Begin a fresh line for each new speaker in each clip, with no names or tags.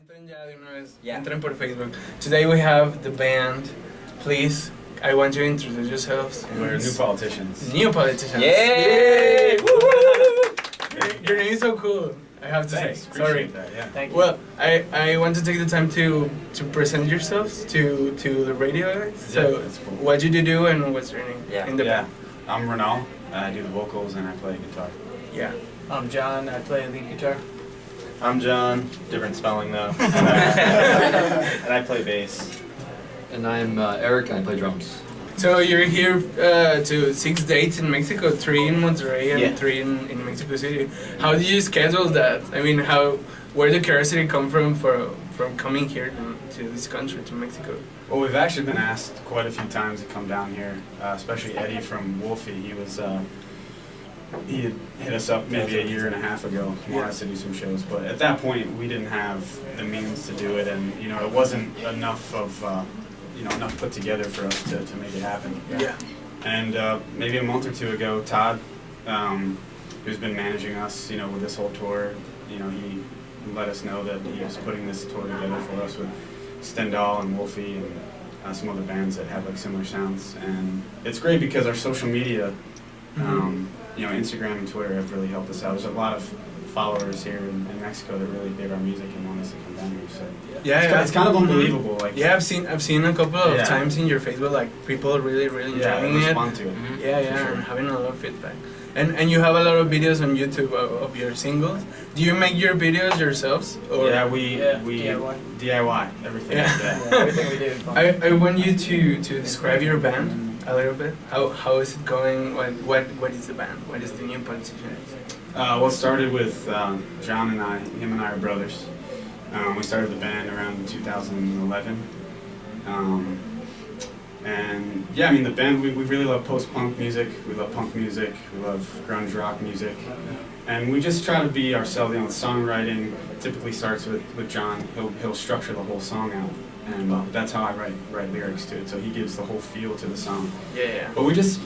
Entren ya de una vez. Yeah. Entren por Facebook. Today we have the band. Please, I want you to introduce yourselves.
We're new politicians.
New politicians.
Yay!
Your name is so cool. I have to say. Sorry.
That, yeah.
Thank you. Well, I want to take the time to present yourselves to the radio guys. So,
cool.
What did you do and what's your name in the band?
I'm Renal. I do the vocals and I play guitar.
Yeah.
I'm John. I play lead guitar.
I'm John. Different spelling though. And I play bass.
And I'm Eric. And I play drums.
So you're here to 6 dates in Mexico, 3 in Monterrey and 3 in Mexico City. How do you schedule that? I mean, where did curiosity come from coming here to this country, to Mexico?
Well, we've actually been asked quite a few times to come down here, especially Eddie from Wolfie. He had hit us up maybe a year and a half ago. He wanted us to do some shows, but at that point we didn't have the means to do it, and it wasn't enough enough put together for us to make it happen.
Yeah.
And maybe a month or two ago, Todd, who's been managing us, with this whole tour, he let us know that he was putting this tour together for us with Stendhal and Wolfie and some other bands that have like similar sounds. And it's great because our social media, Instagram and Twitter have really helped us out. There's a lot of followers here in Mexico that really dig our music and want us to come down here. So it's kind of unbelievable. Like
I've seen a couple of times in your Facebook, like people really enjoying it.
Respond to it.
Sure. And having a lot of feedback. And you have a lot of videos on YouTube of your singles. Do you make your videos yourselves? Or?
Yeah, we DIY everything.
Yeah.
Everything we do.
I want you to describe your band a little bit. How is it going? What is the band? What is the New Politicians?
Well, it started with John and I. Him and I are brothers. We started the band around 2011. And the band, we really love post-punk music, we love punk music, we love grunge rock music. And we just try to be ourselves. The songwriting typically starts with John. He'll structure the whole song out. And that's how I write lyrics to it. So he gives the whole feel to the song.
Yeah.
But we just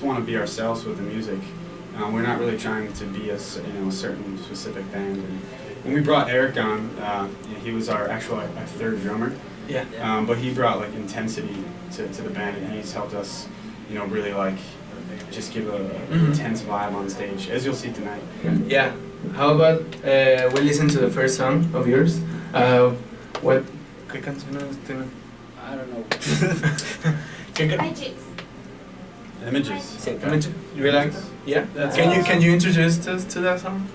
want to be ourselves with the music. We're not really trying to be a certain specific band. And when we brought Eric on, he was our third drummer.
Yeah.
But he brought like intensity to the band, and he's helped us, really like just give a intense vibe on stage, as you'll see tonight.
Yeah. How about we listen to the first song of yours? What? ¿Qué canción es?
I don't know.
Images.
Images. You like that? Yeah.
That's
Can you introduce us to that song?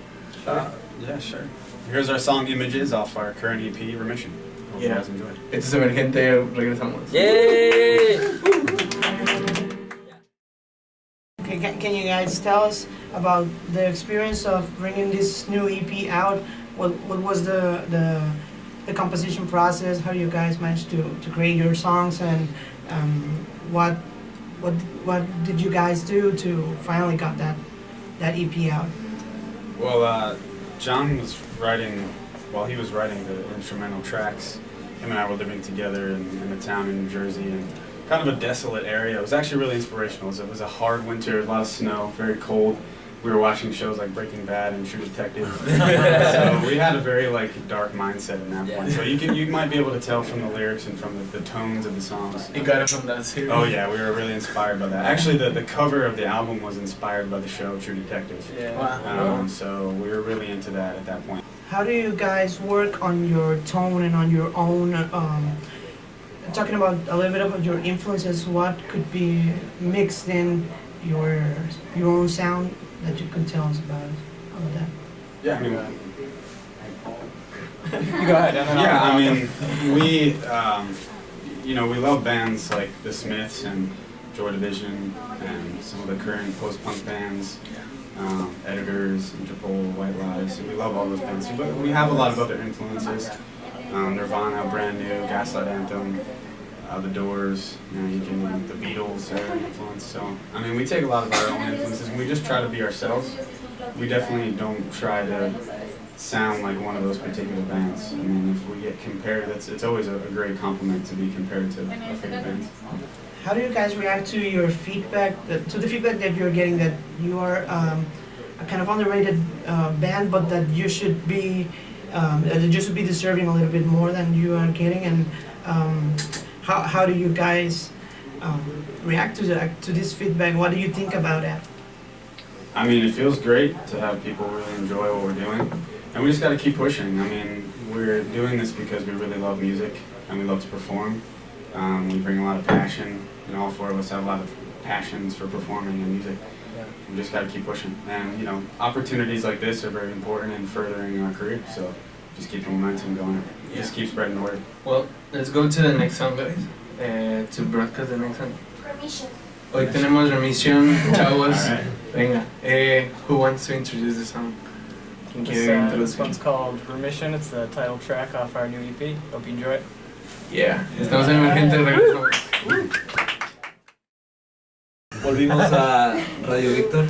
Yeah, sure. Here's our song "Images" off our current EP, Remission. Hope you guys enjoy.
Esto es Emerxente, regresamos.
Yay!
Okay, can you guys tell us about the experience of bringing this new EP out? What was the composition process? How you guys managed to create your songs, and what did you guys do to finally got that EP out?
Well, John was writing, while he was writing the instrumental tracks, him and I were living together in a town in New Jersey, and kind of a desolate area. It was actually really inspirational. It was a hard winter, a lot of snow, very cold. We were watching shows like Breaking Bad and True Detective. So we had a very dark mindset in that point. So you might be able to tell from the lyrics and from the tones of the songs.
You got it from that series?
Oh yeah, we were really inspired by that. Actually, the cover of the album was inspired by the show True Detective.
Yeah. Wow.
So we were really into that at that point.
How do you guys work on your tone and on your own? Talking about a little bit of your influences, what could be mixed in your own sound that you could tell us about that?
Yeah, I mean,
Go ahead.
we love bands like The Smiths and Joy Division and some of the current post-punk bands, Editors, Interpol, White Lies. We love all those bands. But we have a lot of other influences. Nirvana, Brand New, Gaslight Anthem, The Doors, the Beatles are an influence. So, we take a lot of our own influences, and we just try to be ourselves. We definitely don't try to sound like one of those particular bands. If we get compared, it's always a great compliment to be compared to our favorite bands.
How do you guys react to your feedback, to the feedback that you're getting that you are a kind of underrated band, but that you should be you should be deserving a little bit more than you are getting, and how do you guys react to this feedback? What do you think about that?
I mean, it feels great to have people really enjoy what we're doing, and we just got to keep pushing. I mean, we're doing this because we really love music and we love to perform. We bring a lot of passion, and all four of us have a lot of passions for performing and music. We just got to keep pushing, and opportunities like this are very important in furthering our career. So just keep the momentum going. Just keep spreading the word.
Well, let's go to the next song, guys. To broadcast the next song.
Remission.
Hoy tenemos Remission, chavos.
All right.
Venga. Who wants to introduce the song? ¿Quién quiere
This
introducir?
one's called Remission. It's the title track off our new EP. Hope you enjoy it.
Yeah. Estamos en Emerxente Radio.
Volvimos a Radio Víctor.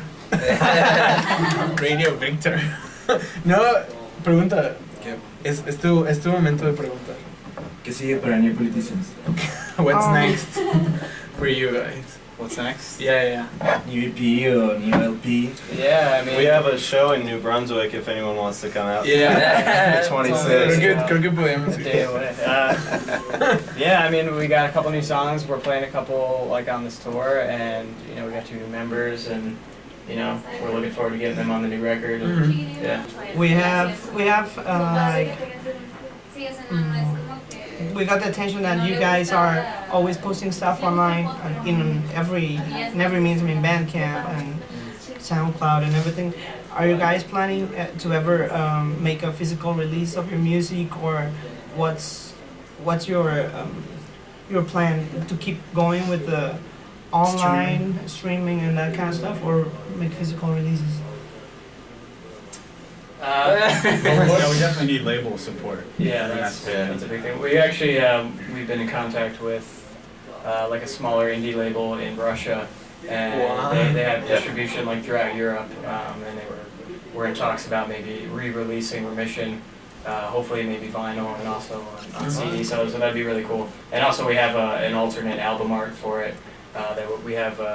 Radio Victor. No, pregunta.
¿Qué?
Es tu momento de preguntar.
¿Qué sigue para New Politicians?
What's next for you guys?
What's next?
Yeah.
New EP or new LP?
Yeah, I mean,
We have a show in New Brunswick if anyone wants to come out.
Yeah.
The 26th.
Creo que podemos
a
ir.
day away. Yeah, I mean, we got a couple new songs. We're playing a couple like on this tour, and we got 2 new members, and we're looking forward to getting them on the new record. And, yeah.
We have we got the attention that you guys are always posting stuff online in every means, Bandcamp and SoundCloud and everything. Are you guys planning to ever make a physical release of your music, or what's your plan to keep going with the online streaming and that kind of stuff, or make physical releases?
Yeah, we definitely need label support.
Yeah, that's a big thing. We actually we've been in contact with like a smaller indie label in Russia, and
Wow.
they have distribution like throughout Europe, and we're in talks about maybe re-releasing Remission, hopefully maybe vinyl and also on CD. So that'd be really cool. And also we have an alternate album art for it that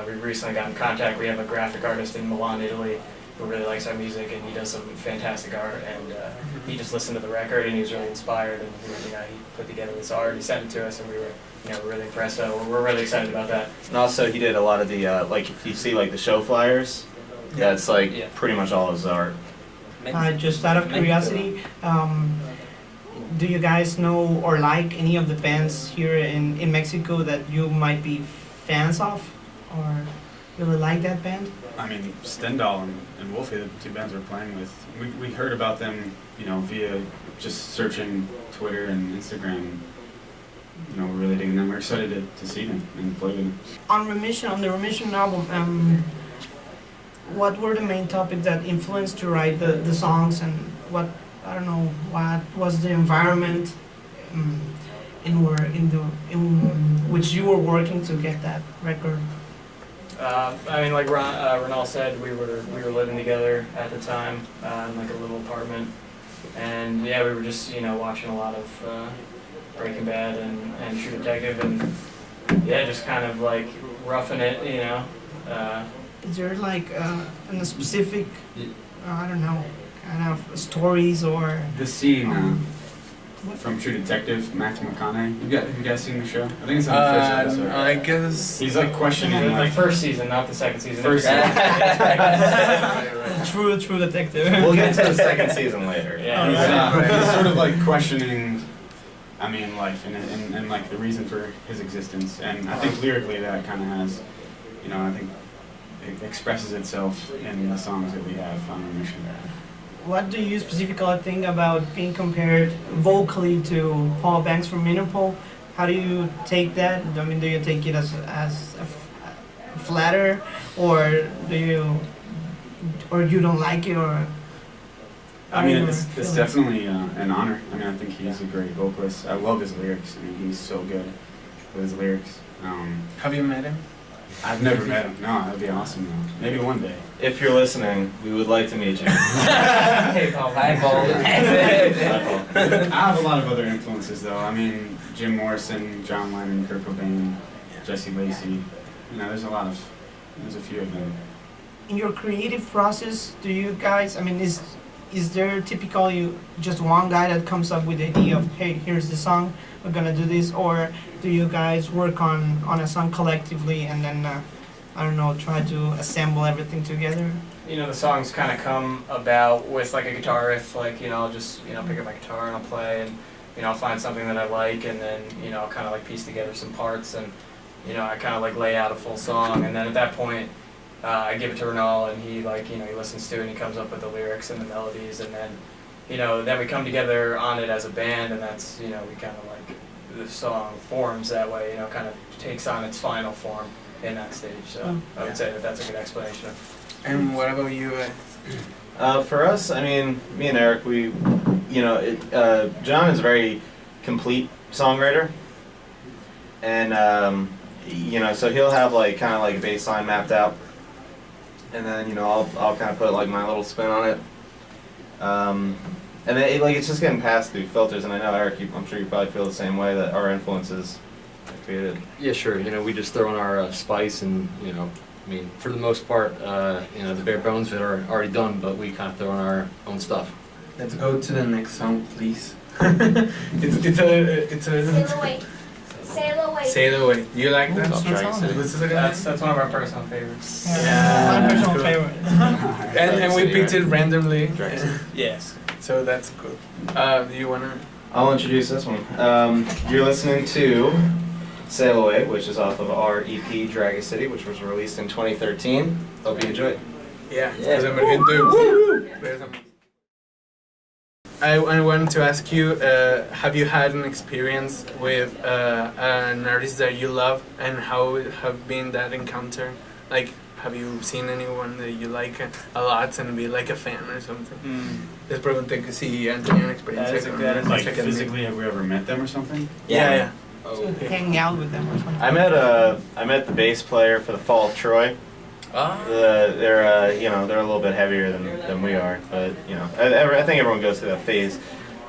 we recently got in contact. We have a graphic artist in Milan, Italy, who really likes our music, and he does some fantastic art, and he just listened to the record and he was really inspired, and he put together this art, he sent it to us, and we were really impressed, so we're really excited about that.
And also he did a lot of the, like if you see like the show flyers, that's like pretty much all his art.
Just out of curiosity, do you guys know or like any of the bands here in Mexico that you might be fans of, or really like that band?
I mean, Stendhal and Wolfie, the 2 bands we're playing with, we heard about them, via just searching Twitter and Instagram. We're really digging them. We're excited to see them and play with them.
On the Remission album, what were the main topics that influenced to write the songs, and what was the environment in which you were working to get that record?
I mean, like Renal said, we were living together at the time in like a little apartment, and we were just watching a lot of Breaking Bad and True Detective, and just kind of like roughing it,
Is there like a specific kind of stories or
The scene from True Detective, Matthew McConaughey. Have you guys seen the show? I think it's on the first episode.
I guess.
He's like questioning
the
like
first season, not the second season.
First
True Detective?
We'll get to the second season later.
he's sort of like questioning, life and like the reason for his existence. And I think lyrically that kind of has, I think it expresses itself in the songs that we have on Remission.
What do you specifically think about being compared vocally to Paul Banks from Interpol? How do you take that? Do you take it as a flatter, or you don't like it, or?
It's definitely an honor. I think he's a great vocalist. I love his lyrics. He's so good with his lyrics.
Have you met him?
I've never met him. No, that'd be awesome though. Maybe one day.
If you're listening, we would like to meet you.
Hey, Paul.
Hi, Paul.
I have a lot of other influences though. Jim Morrison, John Lennon, Kurt Cobain, Jesse Lacey. There's a few of them.
In your creative process, do you guys? Is is there typically just one guy that comes up with the idea of, hey, here's the song, we're gonna do this, or do you guys work on a song collectively and then I don't know, try to assemble everything together?
You know, the songs kind of come about with like a guitar riff, like, you know, I'll just, you know, pick up my guitar and I'll play, and, you know, I'll find something that I like, and then, you know, I'll kind of like piece together some parts, and, you know, I kind of like lay out a full song, and then at that point, I give it to Renal, and he, like, you know, he listens to it and he comes up with the lyrics and the melodies, and then, you know, then we come together on it as a band, and that's, you know, we kind of like, the song forms that way, you know, kind of takes on its final form in that stage, so I would say that that's a good explanation of.
And what about you?
For us, I mean, me and Eric, we, you know, John is a very complete songwriter, and you know, so he'll have like kind of like a bass line mapped out, and then, you know, I'll kind of put like my little spin on it, and then it's just getting passed through filters. And I know, Eric, I'm sure you probably feel the same way, that our influences are created.
Yeah, sure. You know, we just throw in our spice, and, you know, I mean, for the most part, you know, the bare bones that are already done, but we kind of throw in our own stuff.
Let's go to the next song, please. it's a.
Sail away. Sail away.
Sail Away. You like that?
I'll try to say it.
That's one of our personal favorites.
Yeah.
My personal
Cool.
favorite.
And we picked it randomly.
Yes.
So that's good. Do you wanna?
I'll introduce this one. You're listening to Sail Away, which is off of our EP Dragon City, which was released in 2013. Hope you enjoy it.
Yeah. Because Emerxente. I wanted to ask you, have you had an experience with an artist that you love, and how have been that encounter? Like, have you seen anyone that you like a lot and be like a fan or something? Les pregunté que si han tenido una experiencia con
that is
Like
música en vivo.
physically, have we ever met them or something?
Yeah.
Hang out with them or something.
I met the bass player for the Fall of Troy.
Ah.
They're you know, they're a little bit heavier than we are, but, you know, I think everyone goes through that phase.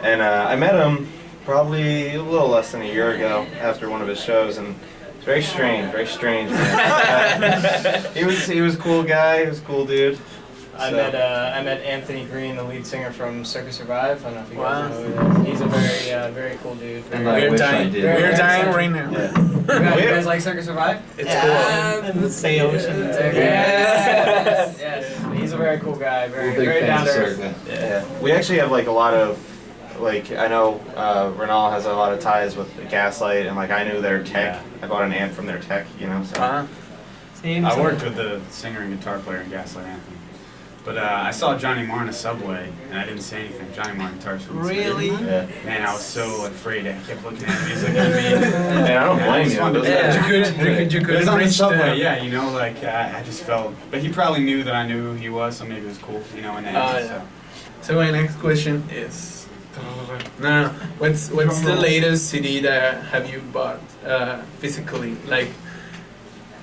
And I met him probably a little less than a year ago after one of his shows, and it's very strange, man. He was a cool guy. He was a cool dude.
I
So-
met Anthony Green, the lead singer from Circus Survive. I don't know if you guys know who that is. He's a very cool dude.
And
Very,
I
We're
wish I
dying.
did.
We're
Very
dying right now.
Yeah.
you guys like Circus Survive?
It's
And the sails.
Yes. Yes. He's a very cool guy.
We're
Very
big
very down
fans
to
of
earth.
Cirque.
Yeah. We actually have like a lot of, like, I know Renal has a lot of ties with Gaslight, and like I knew their tech. I bought an amp from their tech, you know. So.
I worked with the singer and guitar player in Gaslight Anthem. But I saw Johnny Marr in a subway, and I didn't say anything. Johnny Marr guitars from the
Really?
Yeah.
Man, I was so afraid. I kept looking at him. He's like, me.
And I don't blame you. Those
Yeah.
guys-
You
It
could
was on the
reach
subway, yeah, you know, like, I just felt, but he probably knew that I knew who he was, so maybe it was cool, you know, and then,
yeah. So my next question is, no. What's the latest CD that have you bought physically? Like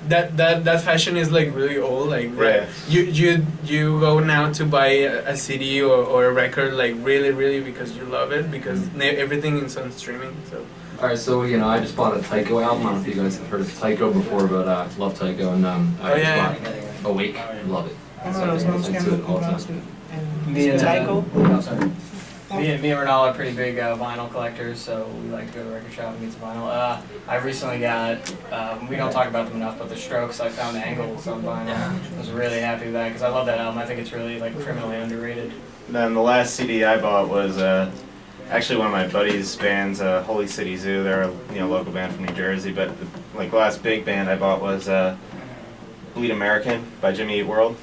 that fashion is like really old. Like right, you go now to buy a CD or a record like really because you love it, because everything is on streaming. So.
Alright, so, you know, I just bought a Tycho album. I don't know if you guys have heard of Tycho before, but love Tycho, and I just bought Awake. Love it.
Uno de los
So I
nuevos que
listen
han
to it all the
comprado
time.
en
Me and
Tycho.
oh, sorry. Me and Renal are pretty big vinyl collectors, so we like to go to the record shop and get some vinyl. I recently got, we don't talk about them enough, but The Strokes, I found Angles on vinyl. I was really happy with that, because I love that album. I think it's really like criminally underrated.
Then the last CD I bought was actually one of my buddies' bands, Holy City Zoo. They're a local band from New Jersey, but the last big band I bought was Bleed American by Jimmy Eat World.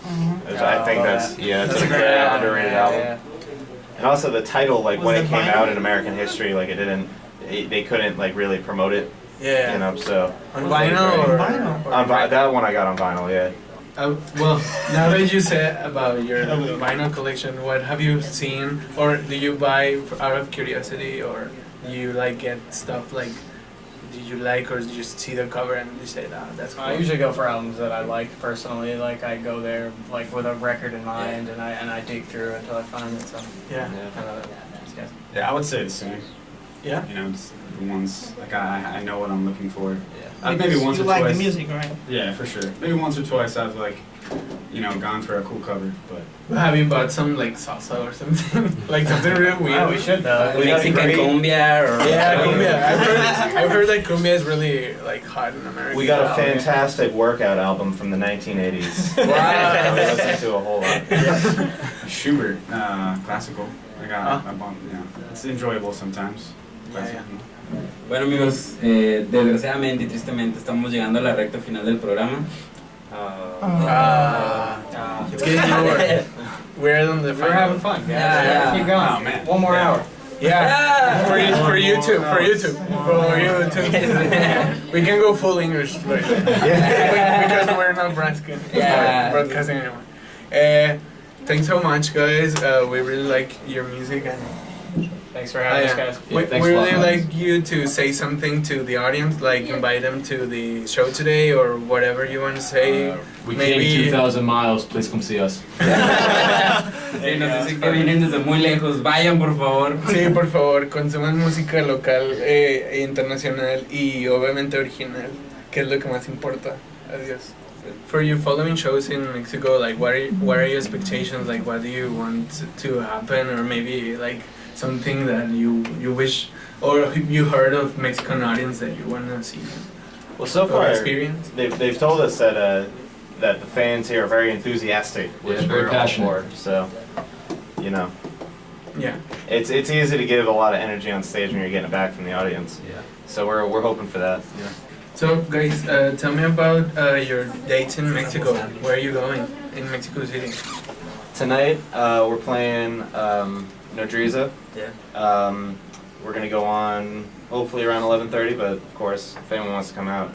I think that's a
great
very
album.
underrated album. And also the title, like when it came out in American history, like they couldn't like really promote it.
Yeah.
You know, so.
On vinyl or
Vinyl?
That one I got on vinyl, yeah.
Well, now that you said about your vinyl collection, what have you seen, or do you buy out of curiosity, or do you like get stuff like, do you like, or do you just see the cover and you say, "Ah, that's cool"?
I usually go for albums that I like personally. Like I go there like with a record in mind, and I dig through until I find it. So
Yeah.
Yeah, I would say the same.
Yeah.
You know, it's the ones, like, I know what I'm looking for.
Yeah.
Maybe once
you
or
like
twice.
the music, right?
Yeah, for sure. Maybe once or twice I've, like, gone for a cool cover, but
Have you bought some like salsa or something? Like something real weird?
Wow, we should though.
We got
Mexican
great-
cumbia or
Yeah, cumbia. I've heard that cumbia is really like hot in America.
We got a
Wow.
fantastic workout album from the 1980s.
Wow.
We listened to a whole lot.
Schubert, classical. It's enjoyable sometimes.
Yeah.
Bueno amigos, desgraciadamente y tristemente estamos llegando a la recta final del programa.
It's getting lower. We're on the
We're having fun.
Yeah.
Keep going.
Oh, man.
One more hour.
Yeah. For YouTube. We can go full English right because we're not broadcasting anymore. Thanks so much, guys. We really like your music and
Thanks for having us, guys.
we
thanks a lot,
really
guys.
like you to say something to the audience, like invite them to the show today or whatever you want to say.
We
Maybe-
came 2,000 miles. Please come see us.
Sí, nos dicen que vienen desde muy lejos, vayan por favor.
Sí, por favor, consuman música local e internacional y obviamente original, que es lo que más importa. Adiós. For you following shows in Mexico, like what are your expectations? Like what do you want to happen, or maybe like something that you wish or you heard of Mexican audience that you want to see
Well, so
or
far,
experience?
they've told us that the fans here are very enthusiastic, which
Yeah, very
we're
passionate.
all for. So,
Yeah.
it's easy to give a lot of energy on stage when you're getting it back from the audience.
Yeah.
So we're hoping for that. Yeah.
So guys, tell me about your dates in Mexico. Where are you going in Mexico City?
Tonight we're playing Nodriza.
Yeah.
We're gonna go on hopefully around 11:30, but of course, if anyone wants to come out,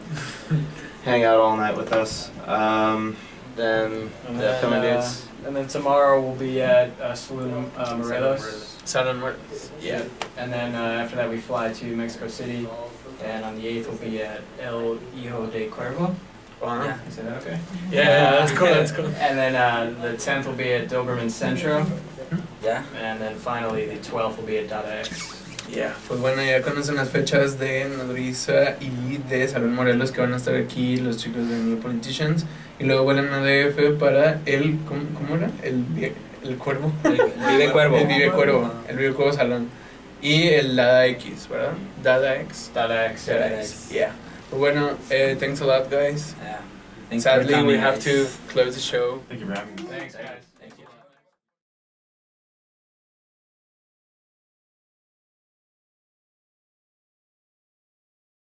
hang out all night with us. Then the upcoming dates.
And then tomorrow we'll be at Saloon Morelos.
Salon Muertos.
Yeah. And then after that we fly to Mexico City. And on the 8th we'll be at El Hijo de Cuervo.
Wow.
Yeah.
Is that okay?
Yeah, that's cool. That's cool.
And then the 10th will be at Doberman Centro.
Yeah.
And then finally the 12th will be at Dada X.
Yeah, pues bueno, ya conocen las fechas de Nodriza y de Salón Morelos que van a estar aquí los chicos de New Politicians y luego vuelan a DF para el, ¿cómo era? El Cuervo.
El Vive Cuervo.
El Vive Cuervo, el Vive Cuervo Salón. Y el Dada X, ¿verdad? Dada X.
Dada X.
Dada X, yeah. Pues bueno, thanks a lot, guys.
Yeah. Thanks for
Sadly, we
coming,
have
guys.
to close the show.
thank you for having me.
Thanks, guys.